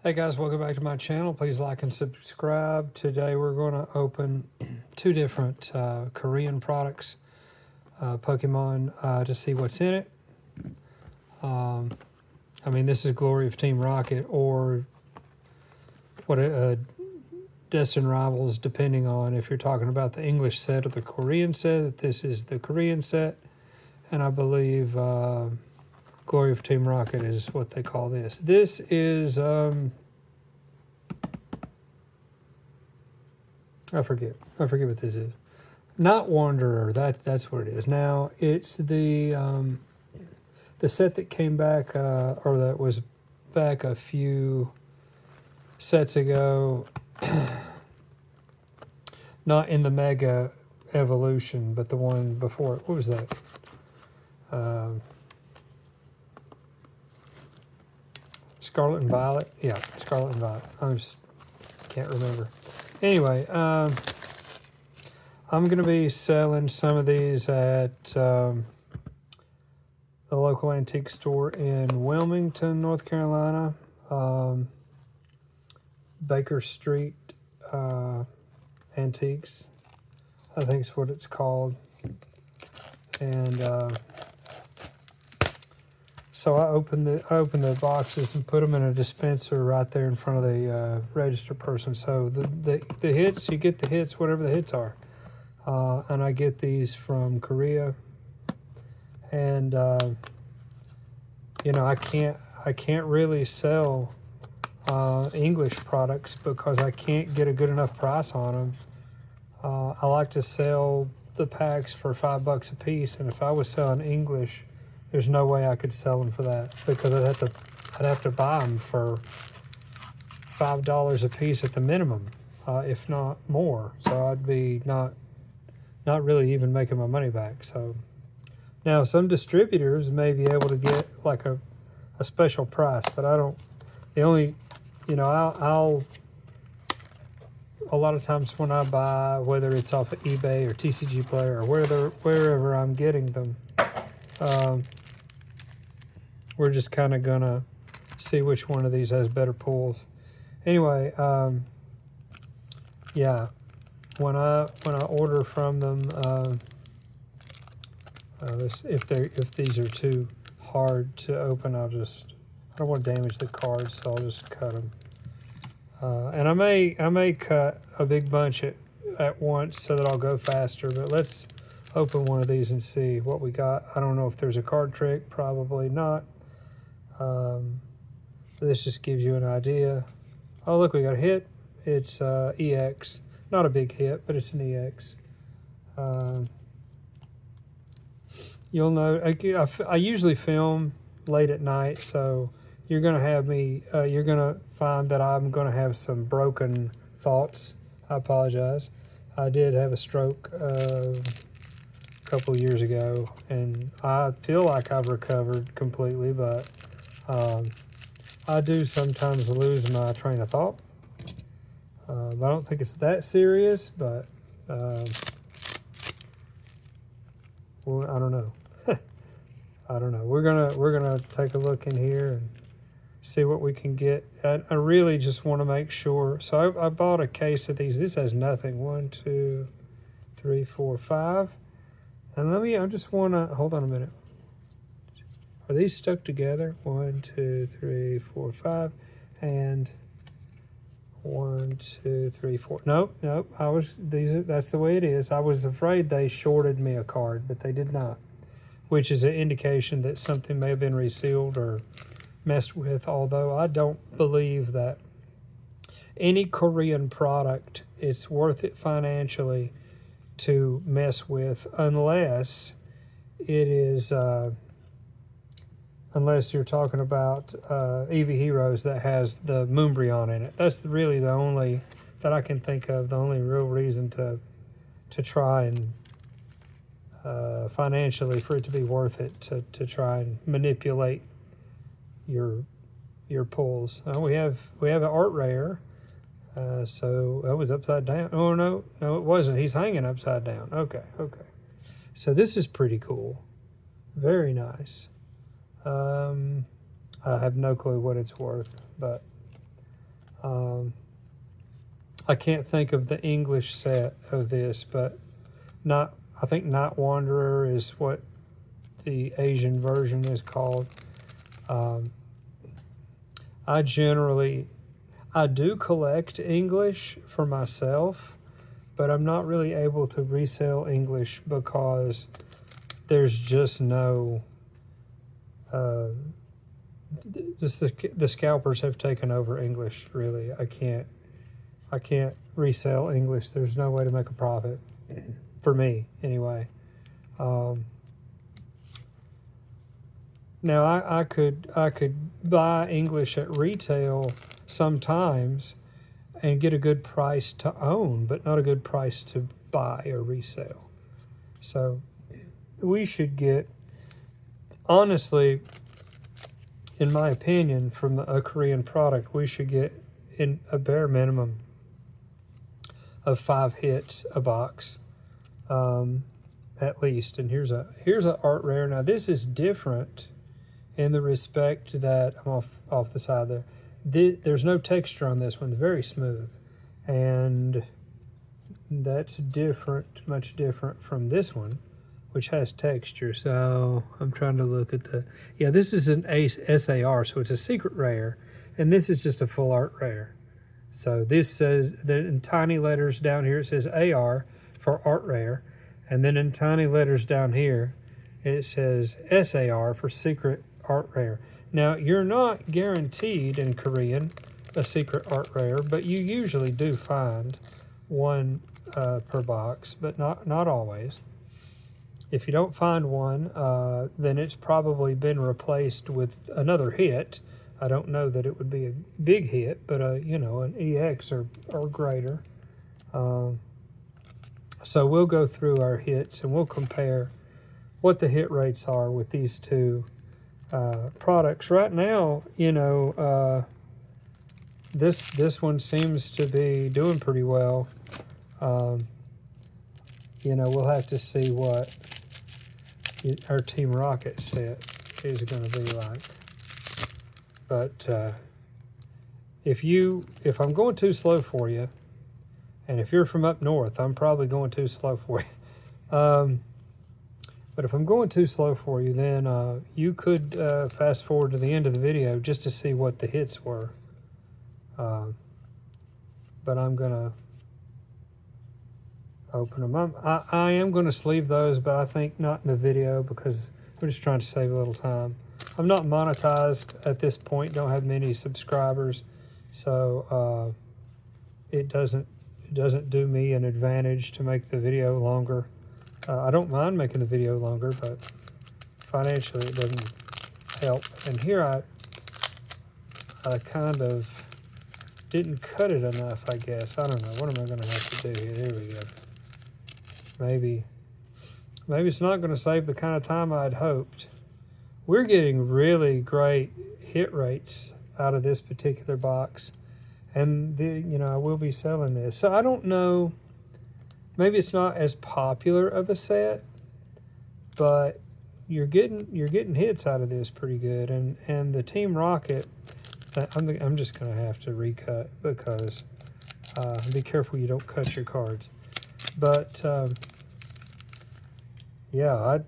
Hey guys, welcome back to my channel. Please like and subscribe. Today we're going to open two different Korean products, Pokemon, to see what's in it. I mean, this is Glory of Team Rocket or what Destined Rivals, depending on if you're talking about the English set or the Korean set. This is the Korean set, and I believe Glory of Team Rocket is what they call this. This is I forget what this is. Not Wanderer. That's what it is. Now it's the set that came back, or that was back a few sets ago. Not in the Mega Evolution, but the one before it. What was that? Scarlet and Violet. Yeah, Scarlet and Violet. I just can't remember. Anyway, I'm going to be selling some of these at the local antique store in Wilmington, North Carolina. Baker Street Antiques, I think is what it's called. And so I opened the boxes and put them in a dispenser right there in front of the register person. So the hits, you get the hits, whatever the hits are. And I get these from Korea. And you know, I can't really sell English products because I can't get a good enough price on them. I like to sell the packs for $5 a piece, and if I was selling English, there's no way I could sell them for that because I'd have to buy them for $5 a piece at the minimum, if not more. So I'd be not really even making my money back. So now some distributors may be able to get like a special price, but I don't. The only, you know, I'll a lot of times when I buy, whether it's off of eBay or TCG Player or wherever I'm getting them, we're just kind of gonna see which one of these has better pulls. Anyway, yeah, when I order from them, if these are too hard to open, I don't want to damage the cards, so I'll just cut them. And I may cut a big bunch at once so that I'll go faster, but let's open one of these and see what we got. I don't know if there's a card trick, probably not. This just gives you an idea. Oh, look, we got a hit. It's EX. Not a big hit, but it's an EX. You'll know, I usually film late at night, so you're going to have me, you're going to find that I'm going to have some broken thoughts. I apologize. I did have a stroke a couple of years ago, and I feel like I've recovered completely, but I do sometimes lose my train of thought. I don't think it's that serious, but well, I don't know. I don't know. We're gonna take a look in here and see what we can get. I really just want to make sure. So I bought a case of these. This has nothing. 1, 2, 3, 4, 5. And I just want to, hold on a minute. Are these stuck together? 1, 2, 3, 4, 5. And 1, 2, 3, 4. Nope. That's the way it is. I was afraid they shorted me a card, but they did not, which is an indication that something may have been resealed or messed with, although I don't believe that any Korean product, it's worth it financially to mess with unless it is, unless you're talking about Eevee Heroes that has the Moonbryon in it. That's really the only, that I can think of, the only real reason to try and financially for it to be worth it to try and manipulate your pulls. We have an art rare, so that was upside down. Oh no, it wasn't. He's hanging upside down. Okay. So this is pretty cool, very nice. I have no clue what it's worth, but I can't think of the English set of this, but I think Night Wanderer is what the Asian version is called. I do collect English for myself, but I'm not really able to resell English because there's just no, just the scalpers have taken over English, really. I can't resell English. There's no way to make a profit, for me anyway. Now I could buy English at retail sometimes and get a good price to own, but not a good price to buy or resell. So we should get, honestly, in my opinion, from a Korean product, we should get in a bare minimum of 5 hits a box, at least. And here's a art rare. Now this is different in the respect that I'm off the side there. There's no texture on this one. It's very smooth, and that's different, much different from this one, which has texture. So I'm trying to look at this is an SAR, so it's a secret rare, and this is just a full art rare. So this says, in tiny letters down here, it says AR for art rare, and then in tiny letters down here, it says SAR for secret art rare. Now, you're not guaranteed in Korean a secret art rare, but you usually do find one per box, but not always. If you don't find one, then it's probably been replaced with another hit. I don't know that it would be a big hit, but an EX or greater. So we'll go through our hits and we'll compare what the hit rates are with these two products. Right now, this one seems to be doing pretty well. We'll have to see what our Team Rocket set is going to be like. But if I'm going too slow for you, and if you're from up north, I'm probably going too slow for you. But if I'm going too slow for you, then you could fast forward to the end of the video just to see what the hits were. But I'm going to open them. I am going to sleeve those, but I think not in the video because we're just trying to save a little time. I'm not monetized at this point, don't have many subscribers, so it doesn't do me an advantage to make the video longer. I don't mind making the video longer, but financially it doesn't help. And here I kind of didn't cut it enough, I guess. I don't know. What am I going to have to do here? There we go. Maybe it's not going to save the kind of time I'd hoped. We're getting really great hit rates out of this particular box. And, I will be selling this. So I don't know. Maybe it's not as popular of a set, but you're getting hits out of this pretty good. And the Team Rocket, I'm just going to have to recut because be careful you don't cut your cards. But yeah,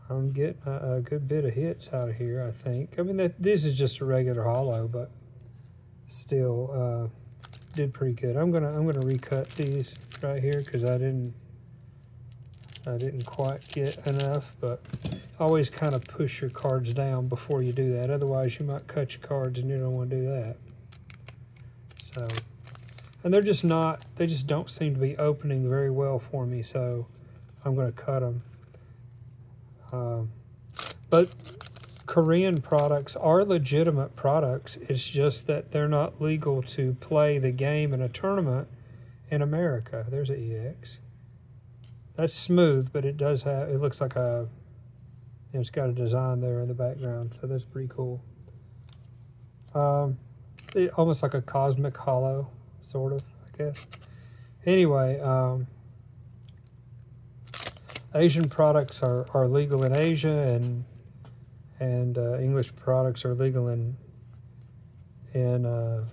I'm getting a good bit of hits out of here, I think. I mean, this is just a regular hollow, but still did pretty good. I'm gonna recut these right here because I didn't quite get enough. But always kind of push your cards down before you do that. Otherwise, you might cut your cards, and you don't want to do that. So, and they just don't seem to be opening very well for me. So I'm gonna cut them. But Korean products are legitimate products. It's just that they're not legal to play the game in a tournament in America. There's an EX. That's smooth, but it looks like it's got a design there in the background, so that's pretty cool. Almost like a cosmic hollow, sort of, I guess. Anyway, Asian products are legal in Asia, and English products are legal in in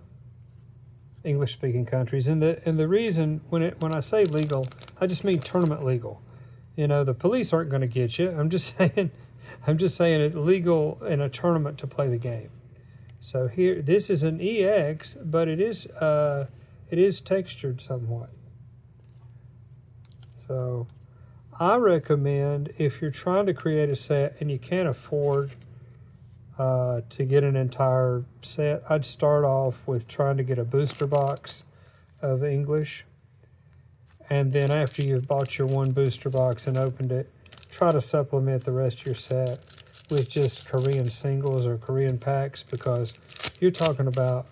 English-speaking countries. And the reason, when I say legal, I just mean tournament legal. You know, the police aren't going to get you. I'm just saying it's legal in a tournament to play the game. So here, this is an EX, but it is textured somewhat. So I recommend, if you're trying to create a set and you can't afford to get an entire set, I'd start off with trying to get a booster box of English. And then after you've bought your one booster box and opened it, try to supplement the rest of your set with just Korean singles or Korean packs, because you're talking about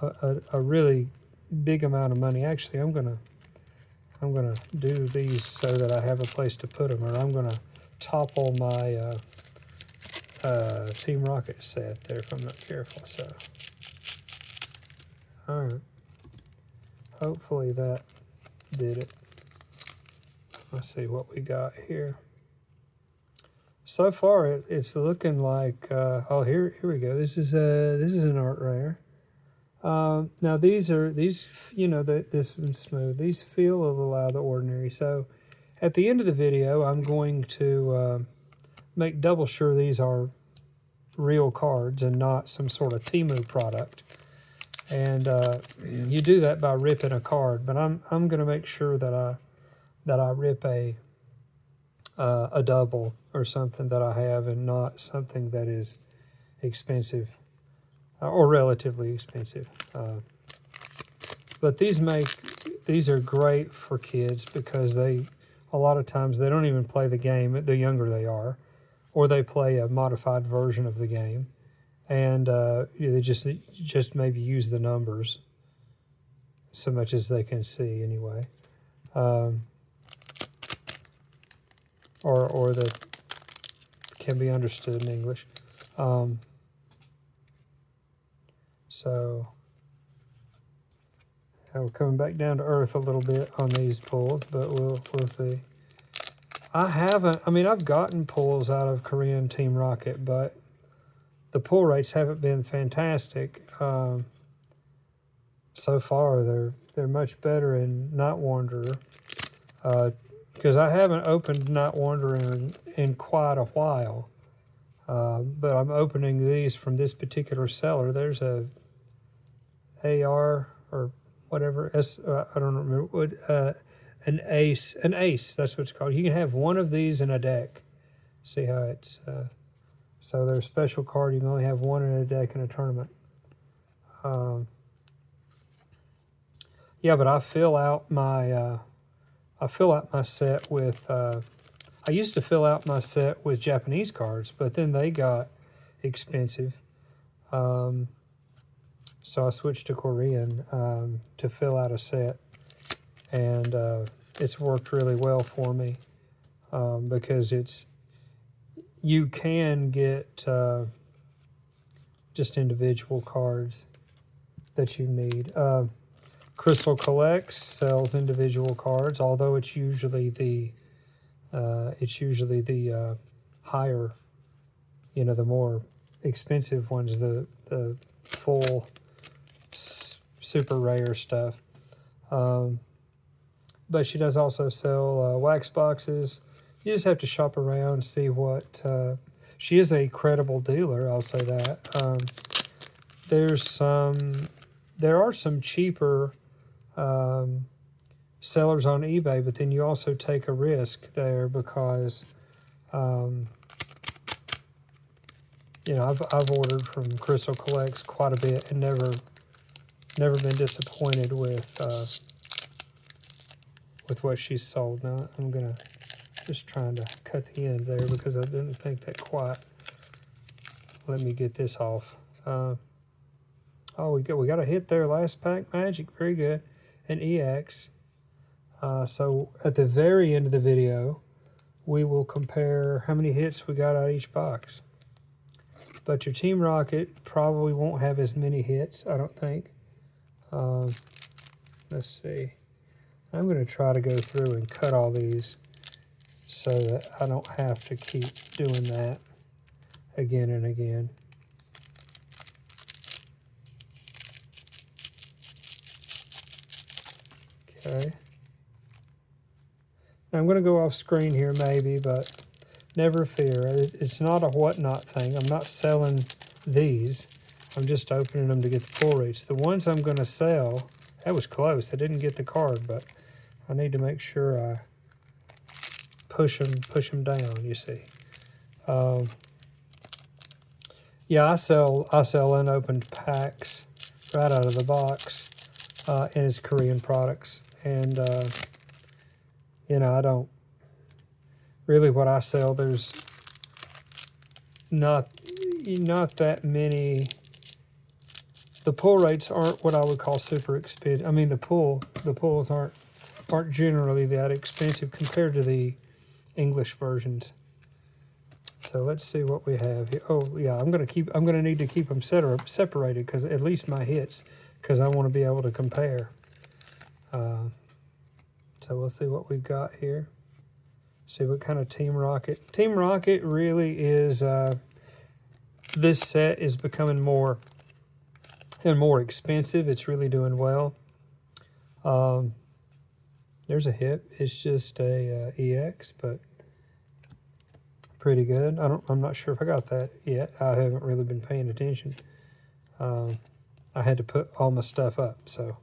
a really big amount of money. Actually, I'm gonna do these so that I have a place to put them, or I'm gonna topple my Team Rocket set there if I'm not careful. So, all right. Hopefully that did it. Let's see what we got here. So far, it's looking like. Oh, here we go. This is an art rare. Now these, you know, this one's smooth. These feel a little out of the ordinary. So, at the end of the video, I'm going to make double sure these are real cards and not some sort of Temu product. And you do that by ripping a card. But I'm going to make sure that I rip a double or something that I have, and not something that is expensive or relatively expensive. But these are great for kids, because a lot of times they don't even play the game the younger they are, or they play a modified version of the game, and they just maybe use the numbers so much as they can see anyway. Or that can be understood in English. So we're coming back down to earth a little bit on these pulls, but we'll see. I've gotten pulls out of Korean Team Rocket, but the pull rates haven't been fantastic. So far, they're much better in Night Wanderer. Because I haven't opened Night Wanderer in quite a while. But I'm opening these from this particular seller. There's a AR or whatever, I don't remember what, an ace, that's what it's called. You can have one of these in a deck. See how it's, so there's a special card, you can only have one in a deck in a tournament. Yeah, but I fill out my set with, I used to fill out my set with Japanese cards, but then they got expensive. So I switched to Korean to fill out a set, and it's worked really well for me, because you can get just individual cards that you need. Crystal Collects sells individual cards, although it's usually the higher, you know, the more expensive ones, the full super rare stuff. But she does also sell wax boxes. You just have to shop around, see what. She is a credible dealer, I'll say that. There are some cheaper sellers on eBay, but then you also take a risk there, because you know, I've ordered from Crystal Collects quite a bit and never been disappointed with what she's sold. Now I'm just trying to cut the end there, because I didn't think that quite. Let me get this off. Oh, we got a hit there. Last pack magic, very good. An EX. So at the very end of the video, we will compare how many hits we got out of each box. But your Team Rocket probably won't have as many hits, I don't think. Let's see. I'm going to try to go through and cut all these so that I don't have to keep doing that again and again. Okay. Now I'm going to go off screen here maybe, but never fear. It's not a whatnot thing. I'm not selling these. I'm just opening them to get the pull reach. The ones I'm going to sell, that was close. I didn't get the card, but I need to make sure I push them down, you see. Yeah, I sell unopened packs right out of the box, and it's Korean products. And, you know, I don't, really what I sell, there's not that many. The pull rates aren't what I would call super expensive. I mean, the pulls aren't generally that expensive compared to the English versions. So let's see what we have here. Oh yeah, I'm gonna need to keep them separated, because at least my hits, because I want to be able to compare. So we'll see what we've got here. See what kind of Team Rocket. Team Rocket really is. This set is becoming more and more expensive. It's really doing well. There's a hit. It's just a EX, but pretty good. I'm not sure if I got that yet. I haven't really been paying attention. I had to put all my stuff up, so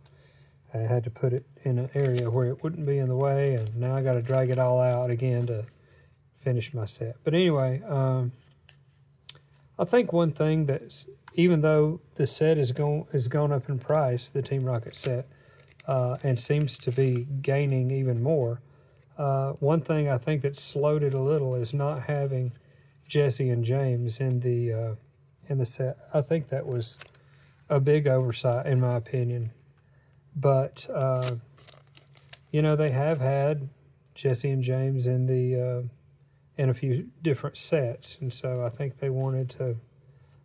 I had to put it in an area where it wouldn't be in the way, and now I got to drag it all out again to finish my set. But anyway, I think one thing that's, even though the set has gone up in price, the Team Rocket set, and seems to be gaining even more, one thing I think that slowed it a little is not having Jesse and James in the set. I think that was a big oversight, in my opinion. But you know, they have had Jesse and James in a few different sets, and so I think they wanted to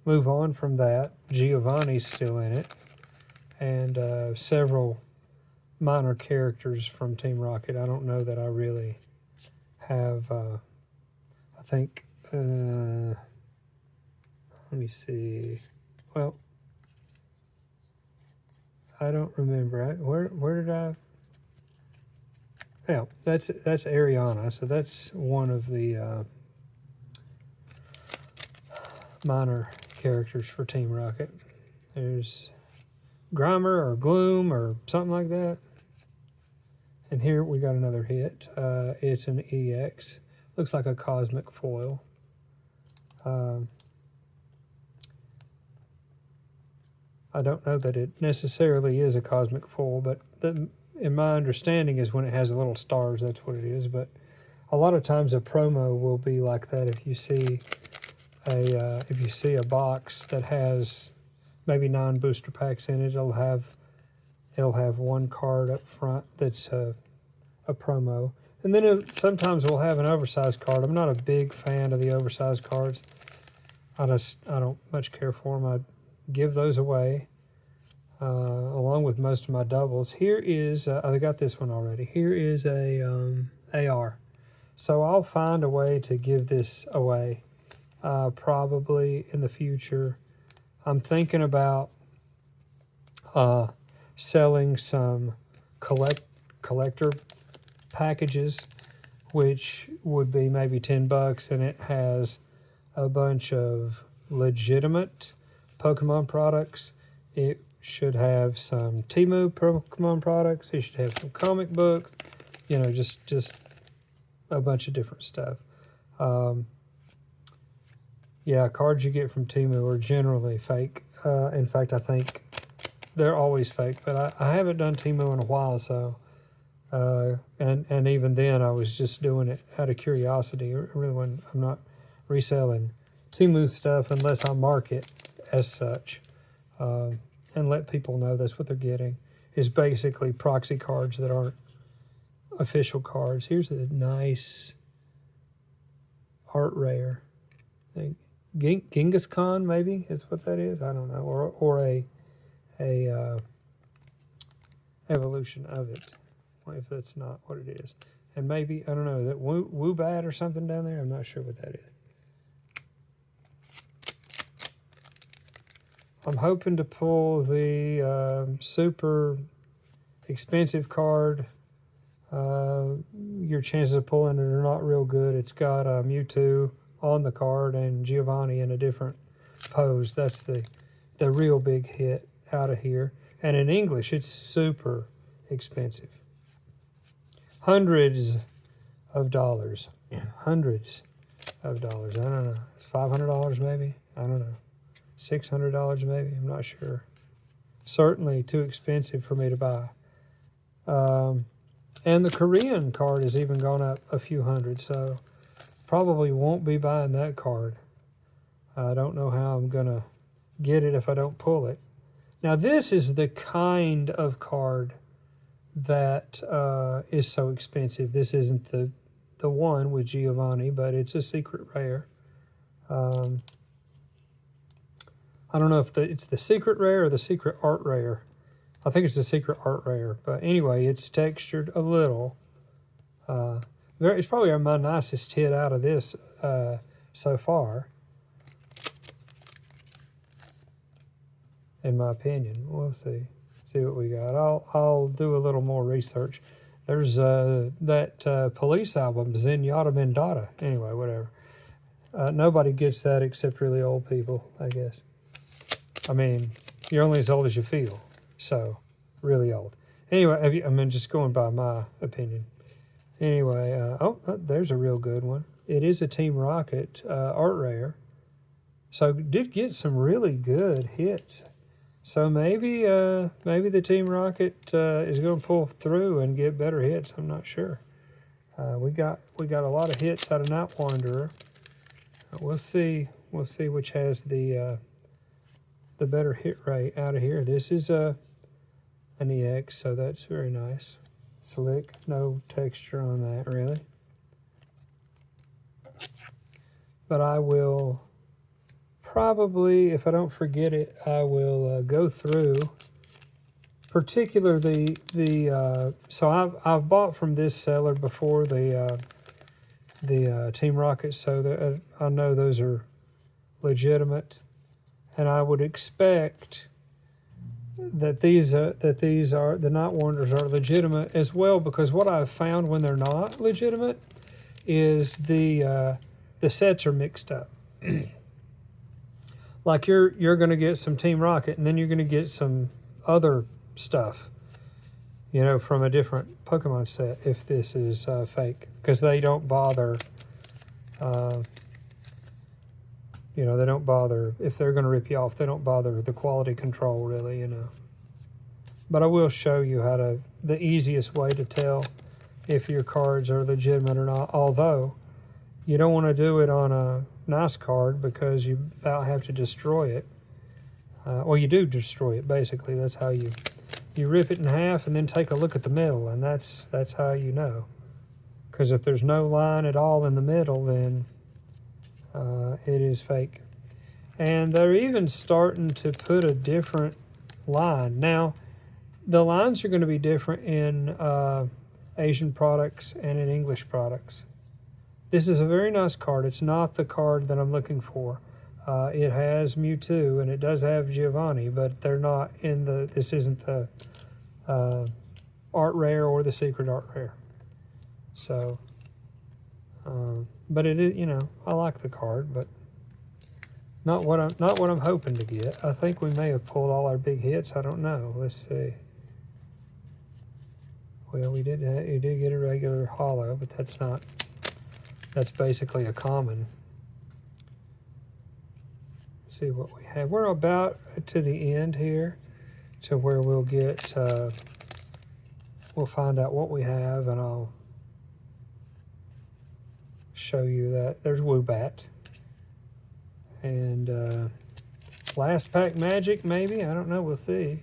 move on from that. Giovanni's still in it, and several minor characters from Team Rocket. I don't know that I really have. I think. Let me see. Well, I don't remember. Where did I? Yeah, that's Ariana. So that's one of the minor characters for Team Rocket. There's Grimer or Gloom or something like that. And here we got another hit. It's an EX. Looks like a cosmic foil. I don't know that it necessarily is a cosmic foil, but in my understanding is when it has the little stars, that's what it is. But a lot of times a promo will be like that. If you see a box that has maybe 9 booster packs in it, it'll have one card up front that's a promo, and then sometimes we'll have an oversized card. I'm not a big fan of the oversized cards. I don't much care for them. I give those away along with most of my doubles. Here is I got this one already. Here is a AR, so I'll find a way to give this away probably in the future. I'm thinking about selling some collector packages, which would be maybe $10, and it has a bunch of legitimate Pokemon products. It should have some Temu Pokemon products. It should have some comic books, you know, just a bunch of different stuff. Yeah, cards you get from Temu are generally fake. In fact, I think they're always fake, but I haven't done Temu in a while, so and even then I was just doing it out of curiosity. I'm not reselling Temu stuff unless I mark it as such, and let people know that's what they're getting, is basically proxy cards that aren't official cards. Here's a nice art rare. I think Genghis Khan maybe is what that is. I don't know, or a evolution of it, if that's not what it is. And maybe, I don't know, is that Woobat or something down there? I'm not sure what that is. I'm hoping to pull the super expensive card. Your chances of pulling it are not real good. It's got Mewtwo on the card and Giovanni in a different pose. That's the real big hit out of here. And in English, it's super expensive. Hundreds of dollars. Hundreds of dollars. I don't know. It's $500 maybe. I don't know. $600 maybe. I'm not sure. Certainly too expensive for me to buy. And the Korean card has even gone up a few hundred, so probably won't be buying that card. I don't know how I'm going to get it if I don't pull it. Now, this is the kind of card that is so expensive. This isn't the one with Giovanni, but it's a secret rare. I don't know if it's the secret rare or the secret art rare. I think it's the secret art rare. But anyway, it's textured a little. It's probably my nicest hit out of this so far, in my opinion. We'll see what we got. I'll do a little more research. There's that Police album, Zenyatta Mendata. Anyway, whatever. Nobody gets that except really old people, I guess. I mean, you're only as old as you feel, so really old. Anyway, just going by my opinion. Anyway, there's a real good one. It is a Team Rocket art rare, so did get some really good hits. So maybe the Team Rocket is going to pull through and get better hits. I'm not sure. We got a lot of hits out of Night Wanderer. We'll see which has the better hit rate out of here. This is an EX, so that's very nice. Slick, no texture on that really. But I will probably, if I don't forget it, I will go through. Particularly so I've bought from this seller before the Team Rocket, so I know those are legitimate. And I would expect that these are the Night Wanderers are legitimate as well, because what I've found when they're not legitimate is the sets are mixed up. Like you're going to get some Team Rocket, and then you're going to get some other stuff, from a different Pokemon set if this is fake, because they don't bother. They don't bother, if they're going to rip you off, they don't bother the quality control really, But I will show you the easiest way to tell if your cards are legitimate or not, although you don't want to do it on a nice card because you about have to destroy it. Well, you do destroy it, basically. That's how you rip it in half and then take a look at the middle, and that's how you know. Because if there's no line at all in the middle, then it is fake. And they're even starting to put a different line. Now, the lines are going to be different in Asian products and in English products. This is a very nice card. It's not the card that I'm looking for. It has Mewtwo and it does have Giovanni, but they're not in this isn't the art rare or the secret art rare. So, but it is, I like the card, but not what I'm hoping to get. I think we may have pulled all our big hits. I don't know. Let's see. Well, we did get a regular holo, but that's basically a common. Let's see what we have. We're about to the end here, to where we'll get we'll find out what we have, and I'll show you that. There's Woobat. And last pack magic, maybe? I don't know. We'll see.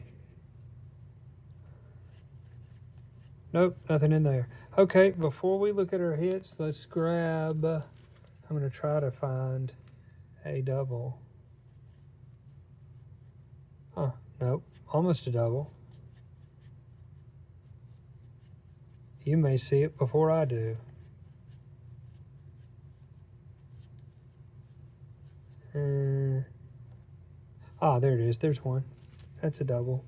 Nope, nothing in there. Okay, before we look at our hits, let's grab... I'm going to try to find a double. Oh, nope. Almost a double. You may see it before I do. There it is. There's one. That's a double.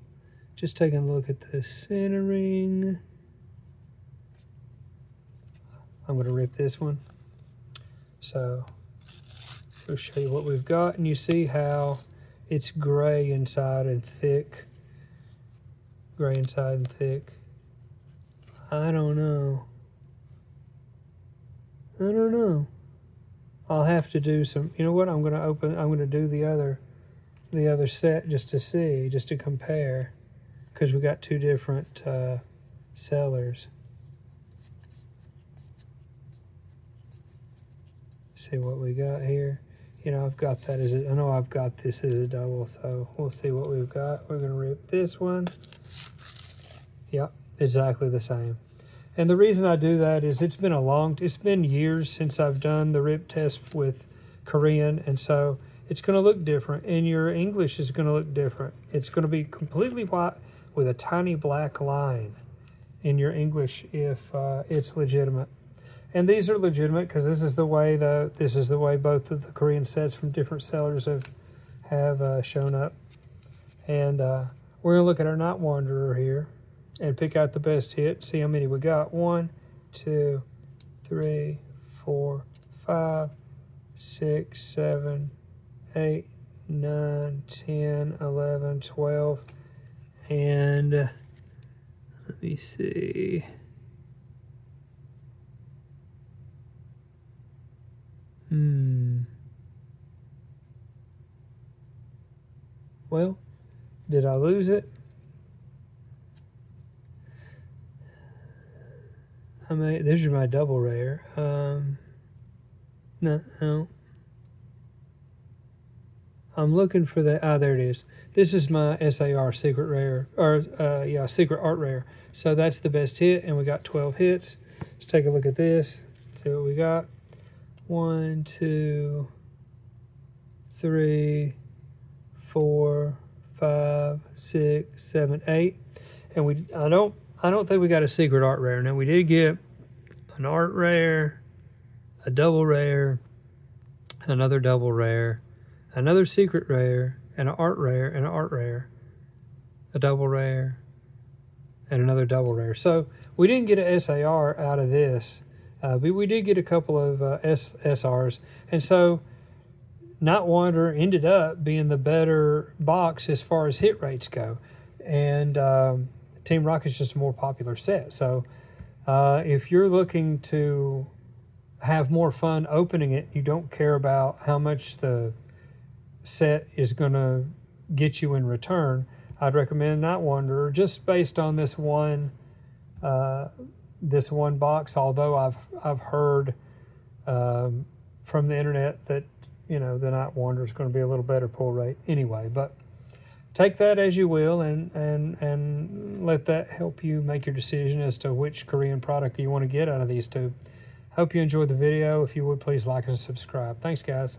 Just taking a look at the centering. I'm going to rip this one. So we'll show you what we've got, and you see how it's gray inside and thick. Gray inside and thick. I don't know. I'll have to do some, you know what, I'm going to do the other set just to see, just to compare, because we got two different sellers. See what we got here. You know, I've got that I know I've got this as a double, so we'll see what we've got. We're going to rip this one. Yep, exactly the same. And the reason I do that is it's been years since I've done the rip test with Korean, and so it's going to look different, and your English is going to look different. It's going to be completely white with a tiny black line in your English if it's legitimate. And these are legitimate because this is the way both of the Korean sets from different sellers have shown up. And we're going to look at our Night Wanderer here and pick out the best hit. See how many we got. 1, 2, 3, 4, 5, 6, 7, 8, 9, 10, 11, 12, and let me see. Well, did I lose it? This is my double rare. No. I'm looking for that. There it is. This is my SAR secret rare, or secret art rare. So that's the best hit, and we got 12 hits. Let's take a look at this. See what we got. 1, 2, 3, 4, 5, 6, 7, 8, and I don't think we got a secret art rare. Now we did get an art rare, a double rare, another double rare, another secret rare, and an art rare, and an art rare, a double rare, and another double rare. So we didn't get a SAR out of this, but we did get a couple of SRs, and so Night Wanderer ended up being the better box as far as hit rates go, and Team Rocket's just a more popular set. So if you're looking to have more fun opening it, you don't care about how much the set is going to get you in return, I'd recommend Night Wanderer just based on this one box. Although I've heard from the internet that the Night Wanderer is going to be a little better pull rate anyway. But take that as you will, and let that help you make your decision as to which Korean product you want to get out of these two. Hope you enjoyed the video. If you would, please like and subscribe. Thanks, guys.